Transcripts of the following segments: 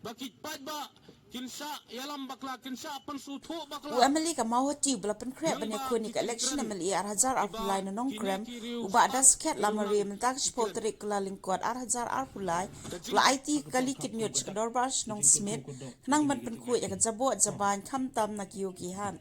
bakit ba kinsa yalam bakla kinsa pan sutho bakla u amali ka mau hoti bla pen krep ban yakun ni election amali ar hazar ar pulai na nong krem u ba das ket lamari mentak spotrik kala lingkwat ar hazar ar pulai la IT kali kit nyot skador bas nong smith nang ban pen ku ya jabo jaban kham tam na kiyo ki han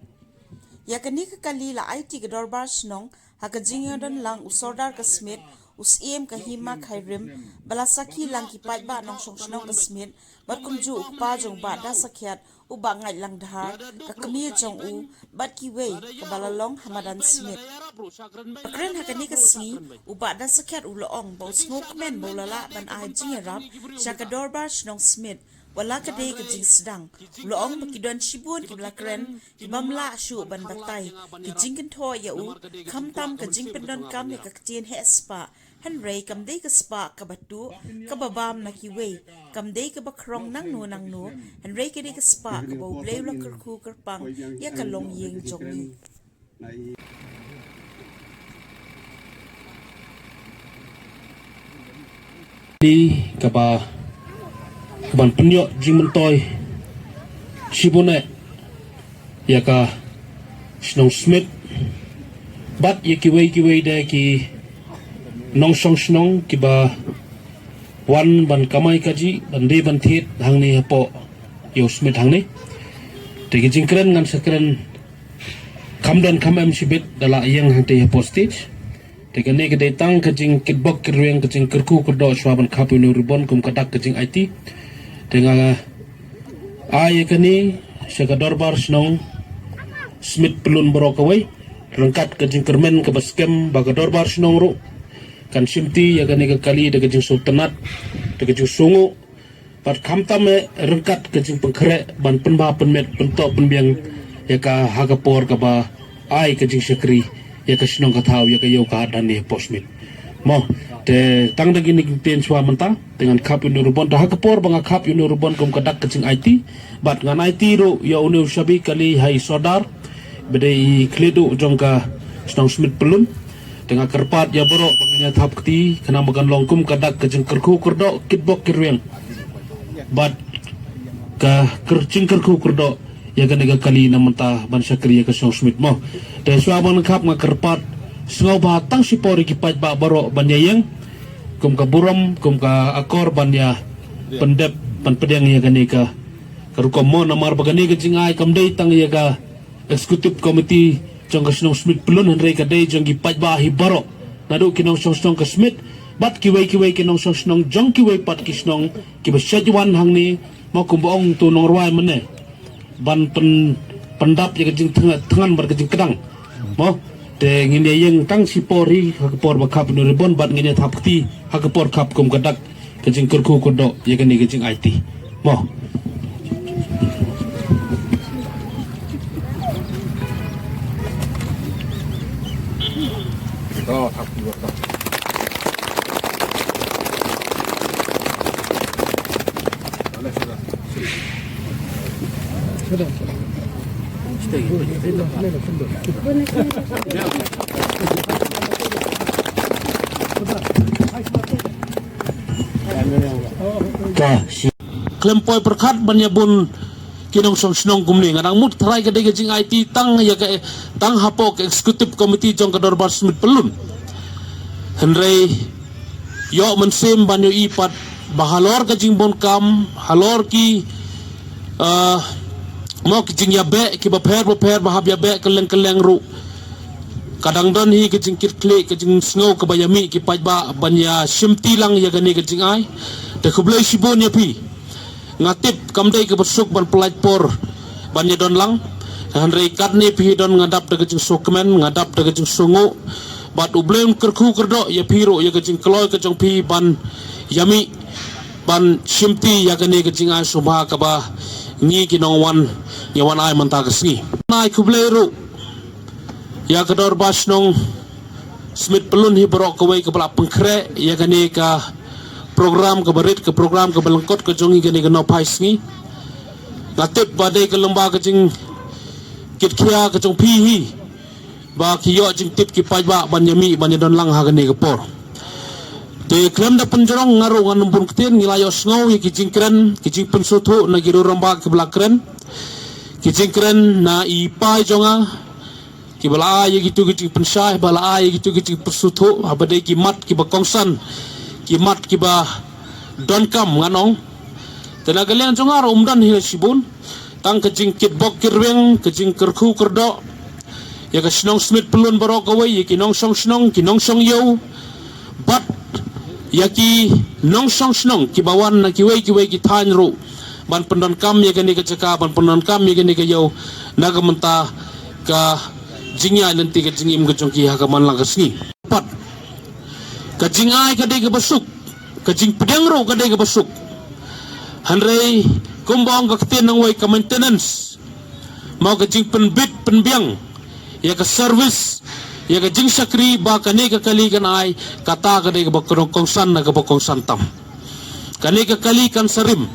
yakani ka kali la IT kador bas nong hakajingadon lang usordar ka smith usiem ka hima khairim balasaki lang ki pai ba nong songsnong ka smith bat kumju pa jong ba da sakhiat u ba ngai lang dhar ka kami jong u bat ki wei ka balalong hamadan smith akren hakani ka si u ba da sakhiat u loong bo smoke men bo lala ban a jingarap shakador bas nong smith wala ka day ka jing sedang loong bakidon shibun ki blakren ki bamla shu ban batay ki jingkin tho ya u kham tam ka jing pendon kam ya ka tien he spa han rei kam day ka spa ka batu ka babam na ki wei kam day ka bakrong nang nu han rei ka day ka spa ka bo bleu la kerku kerpang ya ka long yeng jong ni di kaba ban penyo jing mentoy shibune yaka snong smith bat kiwei de ki nong snong ki ba wan ban kamai kaji ban de ban thit hang ni po yo smith hang ni te ki jingkren ngan sakren kamdan kamam shibit dala yang hang te po stage te ka ne ka de tang ka jing kitbok kirweng ka jing kerku ko do swaban kapu no ribon kum kadak ka jing IT dengan ayakani sekadar bar snong smith pelun borokawai rengkat ke jingkermen ke baskem bagador bar snong ru kan simti yakani ke kali de ke jing sultanat de ke jing sungu pat kamtame rengkat ke jing pengkere ban penba penmet pentok penbiang yaka hagapor ka ba ai ke jing sekri yaka snong ka thau yaka yo ka dan ni posmit mo te tang da gini ten swa mentang dengan kap unurubon dah kapor banga kap unurubon kum kadak kecing IT bat ngan IT ro ya unu sabi kali hai sodar bedai kledu jongka snong smith pelun dengan kerpat ya borok bangnya thap kti kena makan longkum kadak kecing kerku kerdo kitbok kirweng bat ka kercing kerku kerdo ya ga kali na mentah ban sakri ya ka snong smith mo te swa bang kap nga kerpat sengau batang si pori kipat ba borok banyayeng kum ka buram kum ka akor banya pendep pan pedang ya gani ka karukom mo namar bagani ka jingai kam dei tang ya ka executive committee jong ka snong smith pelun henry ka dei jong gipat ba hi baro nadu kinong song ka smith bat kiwei kinong song jong kiwei pat kisnong ki ba shajuan hang ni mo kum boong tu nong rwai mene ban pendap ya ka jing tangan bar ka jing kedang mo te ngine yang tang si pori hakapor bakap no rebon bat ngine thapti hakapor kap kum kadak kejing kerku kodo ya kani kejing IT mo to thapti to ala sudah klempoi perkat banyabun kinong snong kumni ngadang mut try ka dege jing IT tang ya ka tang hapok executive committee jong ka dorbar smith pelun henry yo mensim banyo ipat bahalor ka jing bon kam halor ki mau kijing ya be ki baper bahab ya be keleng ru kadang don hi kijing kit kle kijing snow ke bayami ki paj ba banya simti lang ya gani kijing ai te kublai sibon ya pi ngatip kamdai ke besuk ban pelaj por banya don lang han rei kat ni pi don ngadap de kijing sokmen ngadap de kijing sungu bat ublem kerku kerdo ya piro ya kijing kloy ke jong pi ban yami ban simti ya gani kijing ai subha ka ba ni kinong wan nyawan ay mantagas ni nai kubleru ya kador bas nong smith pelun hi borok kawai ke pelak pengkre ya gani ka program ke berit ke program ke belengkot ke jongi gani ke no pais ni ngatip badai ke lemba ke jing kit kia ke jong pi hi ba ki yo jing tip ki paj ba ban yami ban don lang ha gani ke por Te krem da penjorong ngaru ngan pun ketin ngilayo sngow ya kijing kren kijing pensutu na giru rombak ke belakren kijing kren na ipai jonga kibala ya gitu kijing pensai bala ya gitu kijing pensutu habade kimat kiba kongsan kimat kiba donkam nganong tenaga lian jonga umdan hila sibun tang kijing kitbok kirweng kijing kerku kerdo ya ka snong smith pelun barok away ya kinong song yo bat yaki nong snong kibawan na kiway ki thanru ban pendon kam ya gani ka caka ban pendon kam ya gani ka yo naga menta ka jingya nanti ka jingim ka jongki ha ka man lang kasni pat ka jingai ka dei ka basuk ka jing pedang ro ka dei ka basuk hanrei kumbang ka kten nang way ka maintenance mau ka jing penbit penbiang ya ka service ya ka jing sakri ba kani ka kali kan ai kata ka dei ka bakong kongsan na ka bakong santam kani ka kali kan sarim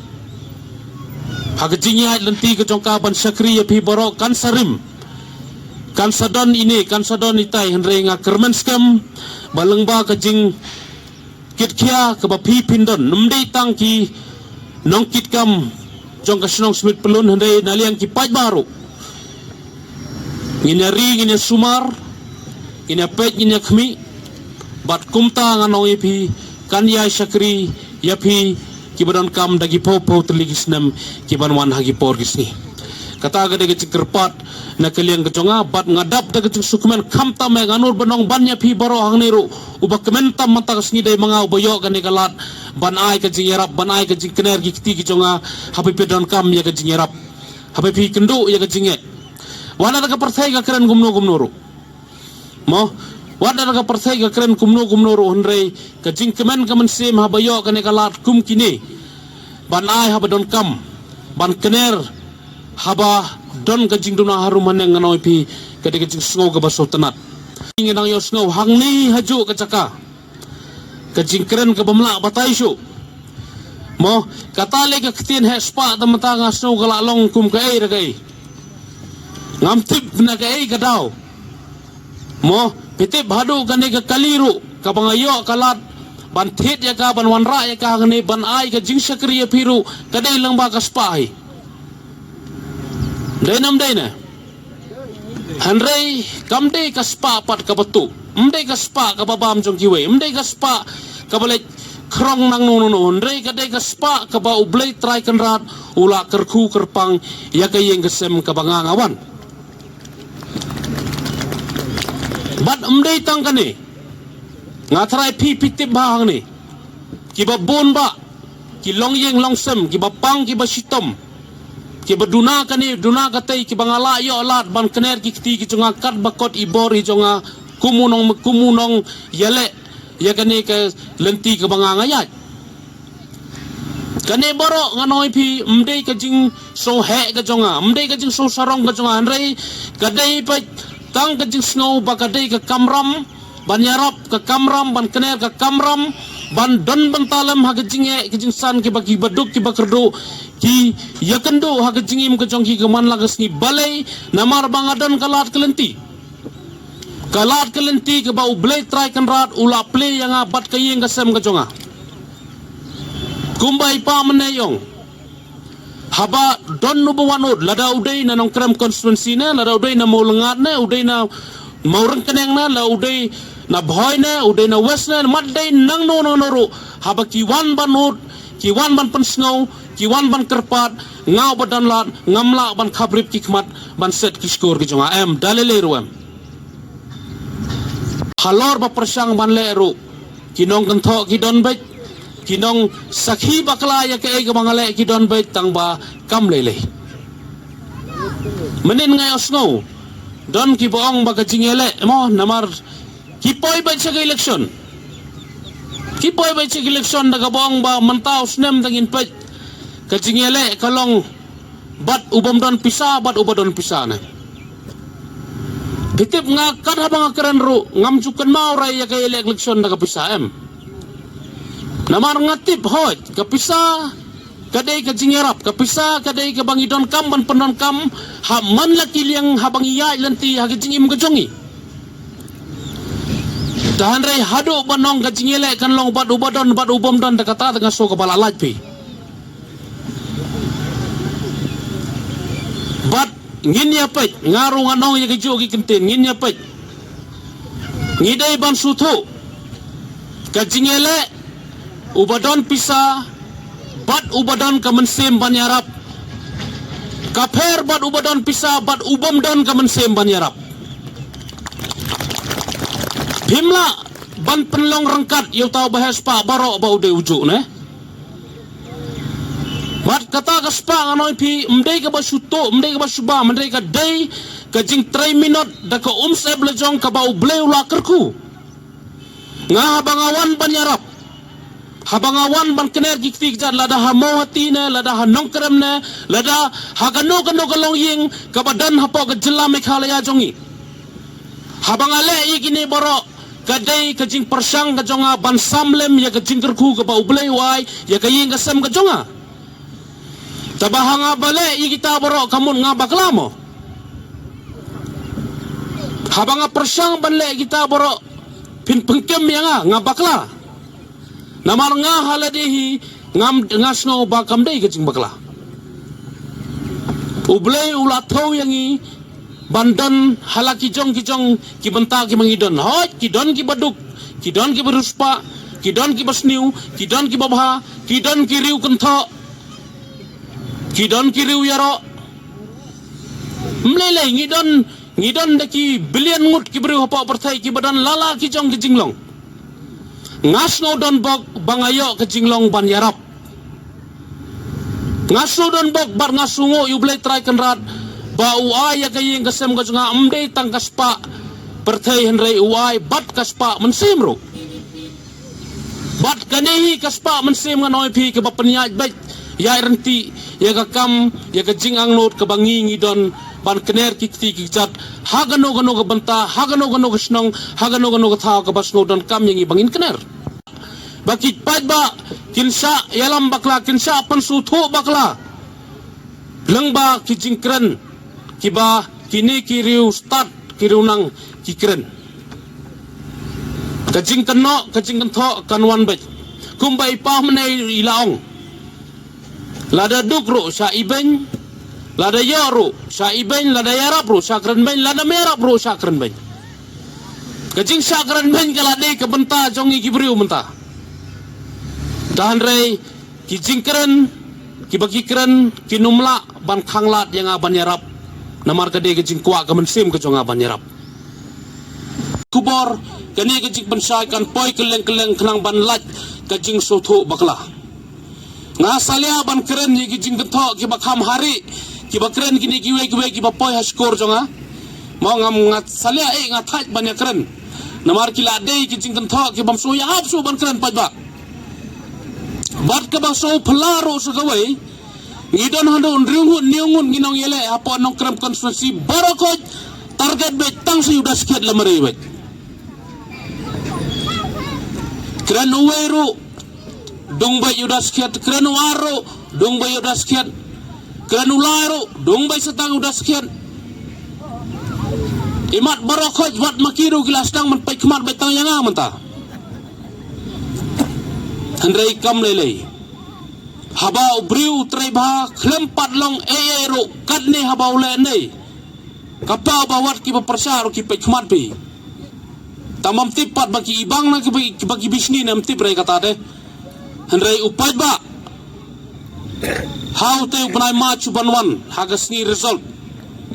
ha ka jing ya lenti ka jongka ban sakri ya pi borok kan sarim kan sadon ini kan sadon itai henre nga kermen skam baleng ba ka jing kit kia ka ba pi pindon numdei tang ki nong kit kam jong ka snong smith pelun henre naliang ki paj baru nginari ngin sumar ina pet ina khmi bat kumta nganong ipi kan ya sakri yapi kibadan kam dagi po teligisnam kiban wan hagi por gisni kata gade ge cikerpat na kaliang kejonga bat ngadap daga sukmen khamta me ganur banong ban yapi baro hangniru uba kementam mata kasni dai manga uboyo gane kalat ban ai ka jingerap ban ai ka jingkener gi kiti kejonga habi pedan kam ya ka jingerap habi pi kendo ya ka jinge wana daga partai ka keren gumno mo wada daga partai ka keren kumno ro honrei ka jingkemen ka mensim habayo ka ne kalat kum kini ban ai haba don kam ban kener haba don ka jingduna harum haneng nganoi pi ka de jing sngo ka baso tanat nginang yo sngo hangni haju ka caka ka jingkeren ka bamla batai shu mo katale ka ktin he spa ta mata nga sngo ka long kum ka ei ragai ngam tip na ka ei ka daw mo pitip hadu kani ka kaliru ka bangayo kalat ban thit ya ka ban wanra ya ka ngani ban ai ka jing sakri ya piru kadai lang ba ka spai dainam daina hanrei kamdei ka spa pat ka batu mdei ka spa ka babam jong kiwe mdei ka spa ka balik krong nang no hanrei ka dei ka spa ka ba ublei trai kan rat ula kerku kerpang ya ka yeng kesem ka bangangawan bat umdei tang kani ngatrai pi pitip bahang ni kiba bon ba ki long yeng long sem kiba pang kiba sitom kiba duna kani duna katai kiba ngala yo lat ban kener ki kiti ki jonga kat bakot ibor hi jonga kumunong yale ya kani ke lenti ke bangangayat kani boro nganoi pi umdei ka jing so he ka jonga umdei ka jing so sarong ka jonga hanrei kadai pa tang ka jing snow bakadei ka kamram ban yarap ka kamram ban kener ka kamram ban don bantalam ha ka jinge ka jing san ki bagi baduk ki bakerdo ki yakendo ha ka jingim ka jongki ka man lagas ni balai namar bangadon kalat kelenti ka bau blai try kan rat ula play yang abat ka yeng ka sem ka jonga kumbai pa menayong haba don nubu wanut lada udai na nong krem konstituensi na lada udai na mau lengat na udai na mau rengkeneng na la udai na bhoy na udai na west na madai nang no ro haba kiwan banut kiwan ban pensngau kiwan ban kerpat ngau badan lat ngamla ban khabrip kikmat ban set kiskor ki jonga em dalele ruam halor ba persang ban le ru kinong kentho ki don baik kinong sakhi bakla ya ke ga mangale ki don bai tang ba kam lele menin ngai osno don ki boong ba ka jingele mo namar ki poi bai che election daga boong ba mantau snem dangin pai ka jingele kalong bat ubam don pisa bat ubadon pisa na bitip nga kad habang akran ru ngam jukan mau rai ya ke election daga pisa em namar ngatip hoj kapisa kadai ka jingerap kapisa kadai ka bangidon kam ban pendon kam ha man laki liang ha bangiya lenti ha jingim ka jongi Dahan ray hadu banong kajing elek kan long bat ubom don kata dengan so kepala lajpi. Bat ngin ya pet ngaru nganong ya keju ki kentin ngin ya pet. Ngidai ban sutu kajing elek ubadon pisa bat ubadon kemensim ban yarap. Kaper bat ubadon pisa bat ubom don kemensim ban yarap. Himla ban penlong rengkat yau tahu bahas pak barok bau de ujuk ne. Bat kata kaspa nganoi pi mdei ka basuto mdei ka basuba mdei ka day ka jing 3 minut da ka umse blejong ka bau bleu la kerku. Nga habangawan ban yarap. Habangawan ban kener gik jat lada hamo hati ne lada hanong kerem ne lada hagano kalong ying ka badan hapo ka jela mekhalaya jongi. Habangale ikini borok kadai kajing persang kajonga ban samlem ya kajing kerku ke bau belai wai ya kaying kasem kajonga tabahanga bale i kita borok kamun ngabak lamo habanga persang bale kita borok pin pengkem ya ngabak la namar nga haladehi ngam ngasno bakam dei kajing bakla ublei ulatau yangi bandan halaki kijong ki benta ki mangidon hoi kidon ki baduk kidon ki beruspa kidon ki basniu kidon ki babha kidon ki riu kentho kidon ki riu yaro mlele ngidon daki bilian ngut ki beriu hapa perthai ki badan lala kijong ki jinglong ngasno don bok bangayo ki jinglong ban yarap ngaso don bok bar ngasungo yu blai try kenrat ba uai ya kayeng kasem ka nga amde tangkas pa perthai henrei uai bat kaspa mensimro bat kanehi kaspa mensim nganoi pi ke bapenya baik ya renti ya kakam ya kajing angnot ke bangi ngidon ban kener kikti kijat hagano gano ke benta hagano gano ke snong hagano gano ke thau ke basno don kam yang bangin kener bakit padba kinsa yalam bakla kinsa pensutu bakla lengba kijing keren kiba kini kiriu start kiriu nang kikren kajing keno kajing kentho kanwan bet kumbai pah menai ilaong lada dukru sa iben lada yoru sa iben lada yarap ru sa kren ben lada merap ru sa kren ben kajing sa kren ben kalade ke benta jongi kibriu menta dahan rei kijing kren kibaki kren kinumla ban khanglat yang aban yarap namar kade kajing kuak kemensim kejonga ban yarap kubor kani kajing bensai kan poi keleng kenang ban lat kajing soto bakla nga salia ban keren ni kajing kentho ki bakham hari ki bakren kini kiwe ki poi haskor jonga mau ngam ngat salia ngat thaj ban keren namar kila dei kajing kentho ki bam so ya hap so ban keren pajba bat ka bang so pelaro so kawai ngidon hando unriungun niungun ginong yele apa nong krem konstitusi barokot target bet tang sudah sekian lemari bet keren uweru dong bay udah sekian keren waro dong bay udah sekian keren ularo dong bay setang udah sekian imat barokot wat makiru gilas tang menpai kemat betang yang amanta Hendrai kam lele haba ubriu treba klempat long ero kadne haba ulene kapa bawat ki bepersaru ki pekmat pi tamam tipat bagi ibang na bagi bisni nam tip rai kata de hendrai upai ba how te benai machu banwan hagasni result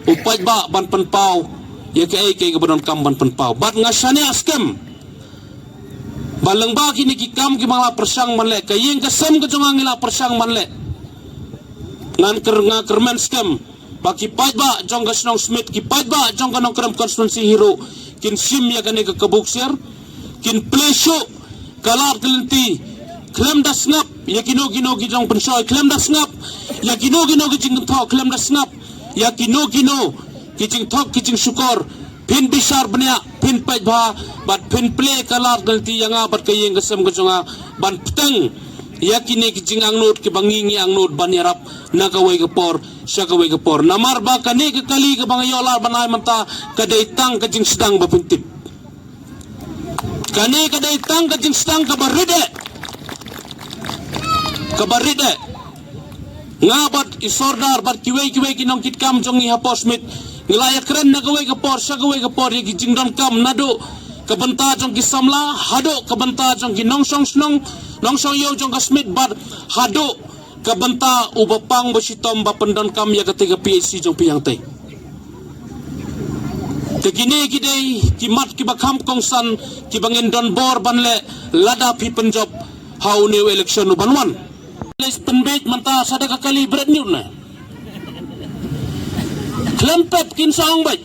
upai ba ban penpau ya ke kebenon kam ban penpau bat ngasane askem balang ba kini kikam ki mala persang manle kayeng kasem kejongang ila persang manle ngan kermen scam baki pajba jong gasnong smith ki pajba jong kanong krem konstitusi hero kin sim ya kane ke kebuksier kin plesho kalar kelenti klem das ngap ya kino ki jong pensoy klem das ngap ya kino ki jing thok klem das ngap ya kino ki jing thok ki jing syukor pin bisar benya pin pajba bat pin play kalar kelenti yang abat kayeng kasem kejonga ban peteng yakini kijing angnut ke bangingi angnut ban yarap nakawai kepor syakawai kepor namar ba kani ke kali ke bangayola banai menta kadai tang kajing sedang bapintip Kani kadai tang kajing stang kabaride ngabat isordar bat kiwei kinong kitkam jong iha posmit ngilaya keren na gawai kapor sya gawai kapor ya kijing don kam nado kabenta jong kisamla hado kabenta jong kinongsong snong nongsong yo jong kasmit bat hado kabenta ubapang bositom bapendon kam ya ketiga PhD jong piyang teh Kekini kidai kimat kibakam kongsan kibangin don bor banle lada pi penjob how new election ubanwan. Les penbet manta sadaka kali bread new na. Klempep kinsang baik.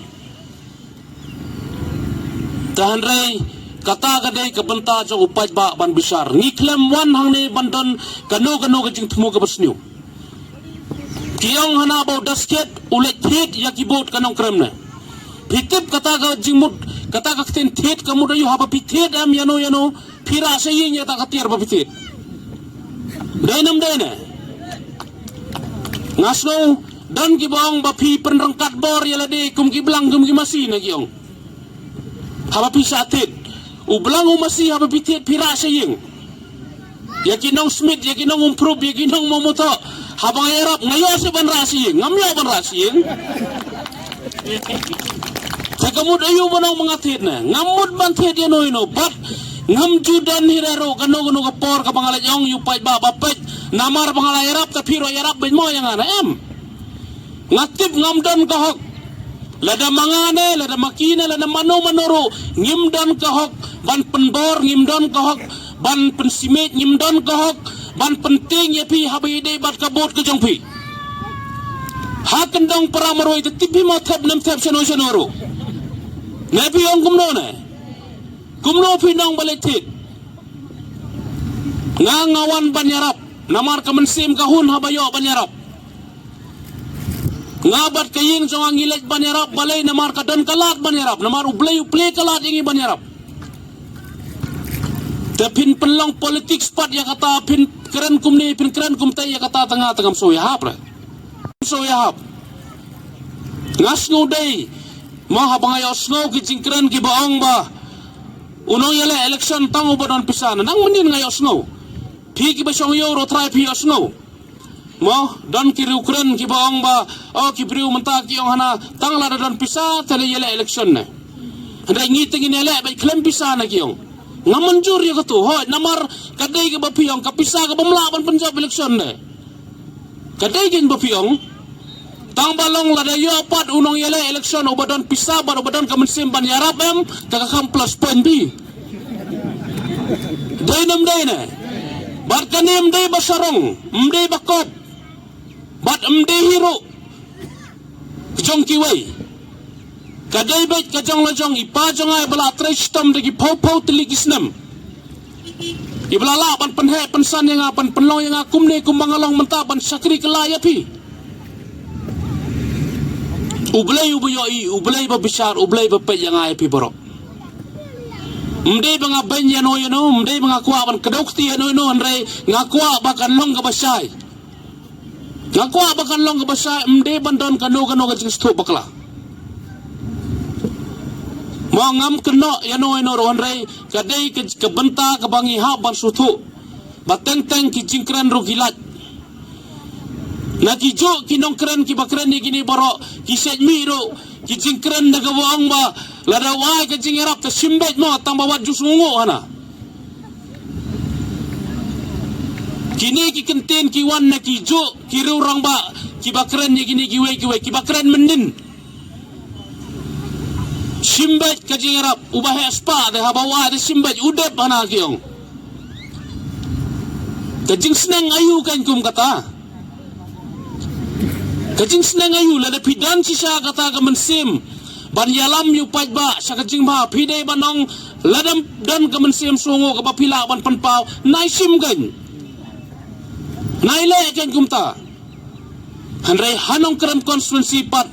Tahan rei kata kadai kebenta jong upaj ba ban besar. Ni klem wan hang ne bandon kano kajing temu ke besniu. Kiong hana bau dasket ulet hit ya kibot kanong krem na. Pitip kata ka jingmut kata ka tin tit kamu dayu haba pitit am yano pira sayin ya ta katir ba pitit dainam daina ngasno dan kibong ba pi penrangkat bor ya lade kum kiblang kum kimasi na kiong haba pisatit ublang umasi haba pitit pira sayin ya kinong smith ya kinong improve ya kinong momoto habang erap ngayo sa ban rasing ngamyo ban rasing Sakamud ayu banang mengatit na ngamud bantit ya no bat ngam judan hiraro kano kapor kapangala yong yupai ba bapet namar pangala yarap tapiro yarap ben mo yang ana em ngatip ngam dan kahok lada mangane lada makina lada manoro ngimdan kahok ban penbor ngimdan kahok ban pensimit ngimdan kahok ban penting ya pi habide bat kabot ke jongpi hakendong paramaro itu tipi mo tap nam tap senoro Nabi yang kumno pinang balitit ngawan banyarap namar kemensim kahun habayo banyarap ngabat kaying jong angilek banyarap balay namar kadon kalat banyarap namar uplay kalat ingi banyarap tapin penlong politik spat ya kata pin keren kumni pin keren kumtai ya kata tengah soyahap ngasnu day Maha bangayo snow kijing keren ki baong ba unong yale election tango ba don pisana nang menin ngayo snow pi ki ba syong euro try pi snow mo don ki keren ki baong ba o ki briu menta ki yong hana tang la don pisa tele yale election na handa ngiting ni yale ba klem pisana ki yong ngamanjur ya katu hoy namar kadai ki ba pi yong kapisa ka bamlaban penjab election na kadai kin ba pi yong Tang balong lada yo apat unong yale election ubadon pisa bar ubadon kemensim ban yarap em kakakam plus point B. Dainam daina. Bat kanim day basarong, mday bakot. Bat mday hiro. Jong kiway. Kaday bait kajong lajong ipajong ay bala trestom dagi pau tilikisnam. Iblala ban penhe pensan yang apan penlong yang akumne kumbangalong mentaban sakri kelayapi. Ublay ubayoi, ublay ba besar, ublay ba pet yang ay piboro. Mday ba nga ben yano, mday ba nga kuwa ban kadokti yano, andre nga kuwa ba kanlong kabasay. Nga kuwa ba kanlong kabasay, mday ban don kano kajing sto bakla. Mga ngam kano yano, andre kaday kabenta kabangi haban suto. Bateng-teng kijingkren rugilat. Nakijo kinong keren kibakren ni gini boro kiset miro kijing keren na gawang ba ladawai kijing erap ta simbet mo tambawat jus mungo hana kini kikentin kiwan na kijo kirurang ba kibakren ni gini kiwe kibakren mendin simbet kijing erap ubah aspa de habawa de simbet udep hana kiong kijing seneng ayu kan kum kata Kajing senang ayu lada pidan sisa kata kemensim ban yalam yu paj ba sa kajing ba pidai banong ladam dan kemensim sungo ke bapila ban penpau naisim kan naile kan kumta hanrai hanong keren konstituensi pat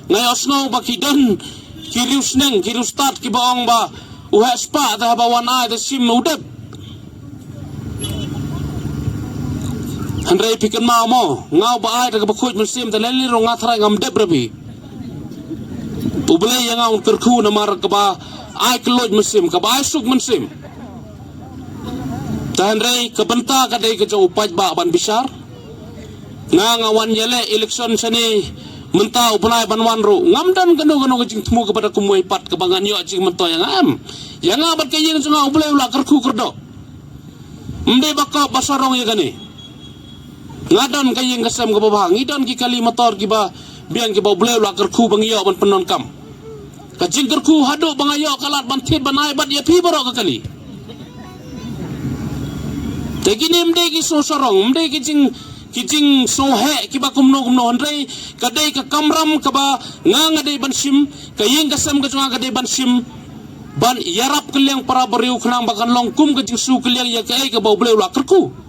ngayos no bakidan kirius neng kirius tat ki baong ba uhespa ta bawan ai ta sim udep Andrei pikan mau ngau ba ai daga bakut musim ta leli ro ngathrai ngam deb rabi Ublay yang ngau terku namar ka ba ai keloj mesim ka ba ai suk mesim tahan rei ka benta ka dei ka jau upaj ba ban bisar nga ngawan yele election sani mentau penai banwan ru ngam dan gano jing temu kepada kumui pat kebangan yo jing mento yang am yang abat kayeng sunga ublai ula kerku kerdo mde bakka basarong ya gani ngadon kayeng kasam ke babang idon ki kali motor ki ba biang ki ba ublai ula kerku bang yo ban penon kam ka jing kerku hado bang ayo kalat ban tit ban ai bat ya pi barok ka kali tegini mde ki so sarong mde ki jing sohe ki ba kumno handrei kadai ka kamram ka ba ngadai ban sim kayeng kasam ka sunga kadai ban sim ban yarap keliang para beriu kenang bakan longkum ke jing su keliang ya kai ke bau bleu la kerku